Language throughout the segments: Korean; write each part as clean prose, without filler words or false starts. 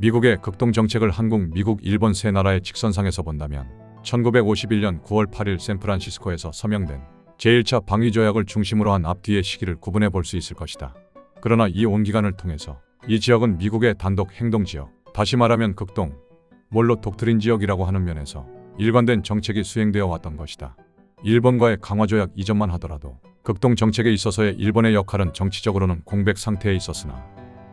미국의 극동 정책을 한국, 미국, 일본 세 나라의 직선상에서 본다면 1951년 9월 8일 샌프란시스코에서 서명된 제1차 방위조약을 중심으로 한 앞뒤의 시기를 구분해 볼 수 있을 것이다. 그러나 이 온 기간을 통해서 이 지역은 미국의 단독 행동지역, 다시 말하면 극동, 몰로 독트린 지역이라고 하는 면에서 일관된 정책이 수행되어 왔던 것이다. 일본과의 강화조약 이전만 하더라도 극동 정책에 있어서의 일본의 역할은 정치적으로는 공백 상태에 있었으나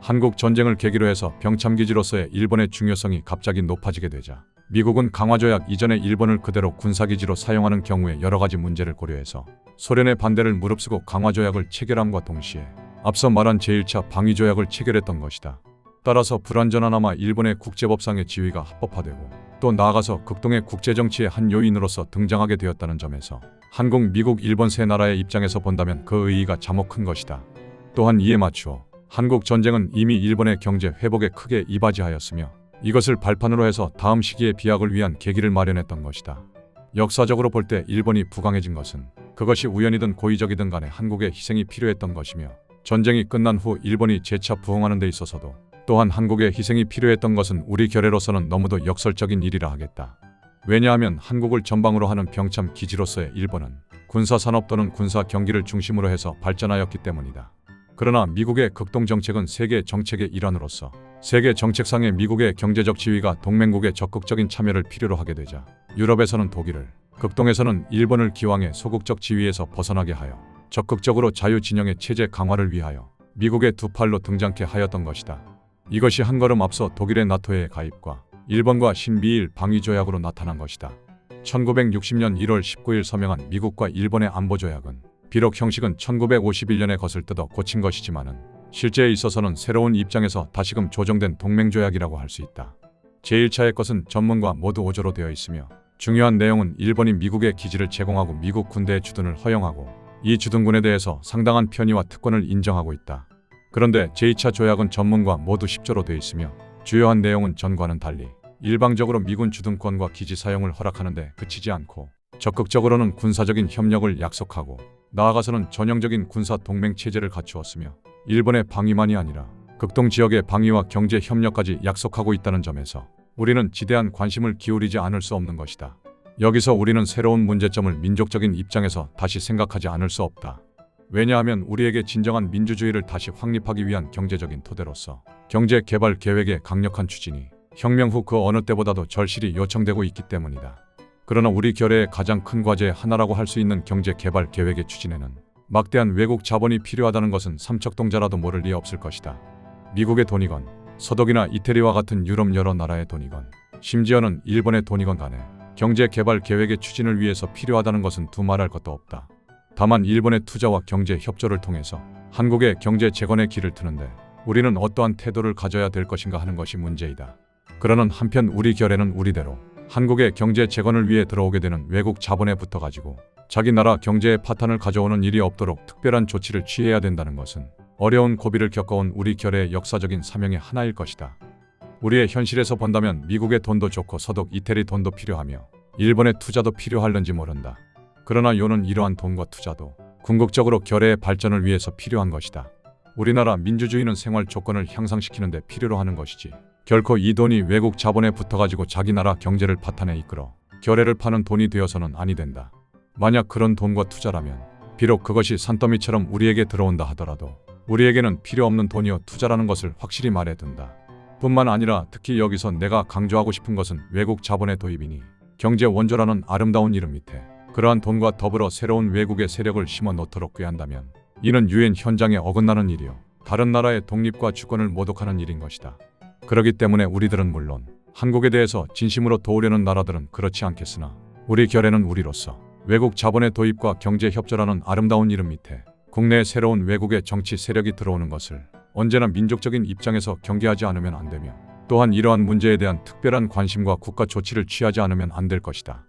한국 전쟁을 계기로 해서 병참기지로서의 일본의 중요성이 갑자기 높아지게 되자 미국은 강화조약 이전의 일본을 그대로 군사기지로 사용하는 경우에 여러 가지 문제를 고려해서 소련의 반대를 무릅쓰고 강화조약을 체결함과 동시에 앞서 말한 제1차 방위조약을 체결했던 것이다. 따라서 불완전하나마 일본의 국제법상의 지위가 합법화되고 또 나아가서 극동의 국제정치의 한 요인으로서 등장하게 되었다는 점에서 한국, 미국, 일본 세 나라의 입장에서 본다면 그 의의가 참혹 큰 것이다. 또한 이에 맞추어 한국 전쟁은 이미 일본의 경제 회복에 크게 이바지하였으며 이것을 발판으로 해서 다음 시기의 비약을 위한 계기를 마련했던 것이다. 역사적으로 볼 때 일본이 부강해진 것은 그것이 우연이든 고의적이든 간에 한국의 희생이 필요했던 것이며 전쟁이 끝난 후 일본이 재차 부흥하는 데 있어서도 또한 한국의 희생이 필요했던 것은 우리 결례로서는 너무도 역설적인 일이라 하겠다. 왜냐하면 한국을 전방으로 하는 병참 기지로서의 일본은 군사산업 또는 군사 경기를 중심으로 해서 발전하였기 때문이다. 그러나 미국의 극동 정책은 세계 정책의 일환으로서 세계 정책상의 미국의 경제적 지위가 동맹국의 적극적인 참여를 필요로 하게 되자 유럽에서는 독일을, 극동에서는 일본을 기왕해 소극적 지위에서 벗어나게 하여 적극적으로 자유진영의 체제 강화를 위하여 미국의 두 팔로 등장케 하였던 것이다. 이것이 한 걸음 앞서 독일의 나토에 가입과 일본과 신비일 방위조약으로 나타난 것이다. 1960년 1월 19일 서명한 미국과 일본의 안보조약은 비록 형식은 1951년에 것을 뜯어 고친 것이지만은 실제에 있어서는 새로운 입장에서 다시금 조정된 동맹조약이라고 할 수 있다. 제1차의 것은 전문과 모두 오조로 되어 있으며 중요한 내용은 일본이 미국의 기지를 제공하고 미국 군대의 주둔을 허용하고 이 주둔군에 대해서 상당한 편의와 특권을 인정하고 있다. 그런데 제2차 조약은 전문과 모두 10조로 되어 있으며 주요한 내용은 전과는 달리 일방적으로 미군 주둔권과 기지 사용을 허락하는 데 그치지 않고 적극적으로는 군사적인 협력을 약속하고 나아가서는 전형적인 군사 동맹 체제를 갖추었으며 일본의 방위만이 아니라 극동 지역의 방위와 경제 협력까지 약속하고 있다는 점에서 우리는 지대한 관심을 기울이지 않을 수 없는 것이다. 여기서 우리는 새로운 문제점을 민족적인 입장에서 다시 생각하지 않을 수 없다. 왜냐하면 우리에게 진정한 민주주의를 다시 확립하기 위한 경제적인 토대로서 경제 개발 계획의 강력한 추진이 혁명 후 그 어느 때보다도 절실히 요청되고 있기 때문이다. 그러나 우리 결의의 가장 큰 과제의 하나라고 할 수 있는 경제 개발 계획의 추진에는 막대한 외국 자본이 필요하다는 것은 삼척동자라도 모를 리 없을 것이다. 미국의 돈이건 서독이나 이태리와 같은 유럽 여러 나라의 돈이건 심지어는 일본의 돈이건 간에 경제 개발 계획의 추진을 위해서 필요하다는 것은 두말할 것도 없다. 다만 일본의 투자와 경제 협조를 통해서 한국의 경제 재건의 길을 트는데 우리는 어떠한 태도를 가져야 될 것인가 하는 것이 문제이다. 그러는 한편 우리 결의는 우리대로 한국의 경제 재건을 위해 들어오게 되는 외국 자본에 붙어가지고 자기 나라 경제의 파탄을 가져오는 일이 없도록 특별한 조치를 취해야 된다는 것은 어려운 고비를 겪어온 우리 결의의 역사적인 사명의 하나일 것이다. 우리의 현실에서 본다면 미국의 돈도 좋고 서독 이태리 돈도 필요하며 일본의 투자도 필요할는지 모른다. 그러나 요는 이러한 돈과 투자도 궁극적으로 결의의 발전을 위해서 필요한 것이다. 우리나라 민주주의는 생활 조건을 향상시키는 데 필요로 하는 것이지 결코 이 돈이 외국 자본에 붙어가지고 자기 나라 경제를 파탄에 이끌어 결의를 파는 돈이 되어서는 아니 된다. 만약 그런 돈과 투자라면 비록 그것이 산더미처럼 우리에게 들어온다 하더라도 우리에게는 필요 없는 돈이요 투자라는 것을 확실히 말해둔다. 뿐만 아니라 특히 여기서 내가 강조하고 싶은 것은 외국 자본의 도입이니 경제 원조라는 아름다운 이름 밑에 그러한 돈과 더불어 새로운 외국의 세력을 심어 놓도록 꾀한다면 이는 유엔 현장에 어긋나는 일이요 다른 나라의 독립과 주권을 모독하는 일인 것이다. 그렇기 때문에 우리들은 물론 한국에 대해서 진심으로 도우려는 나라들은 그렇지 않겠으나 우리 결의는 우리로서 외국 자본의 도입과 경제 협조라는 아름다운 이름 밑에 국내에 새로운 외국의 정치 세력이 들어오는 것을 언제나 민족적인 입장에서 경계하지 않으면 안 되며 또한 이러한 문제에 대한 특별한 관심과 국가 조치를 취하지 않으면 안 될 것이다.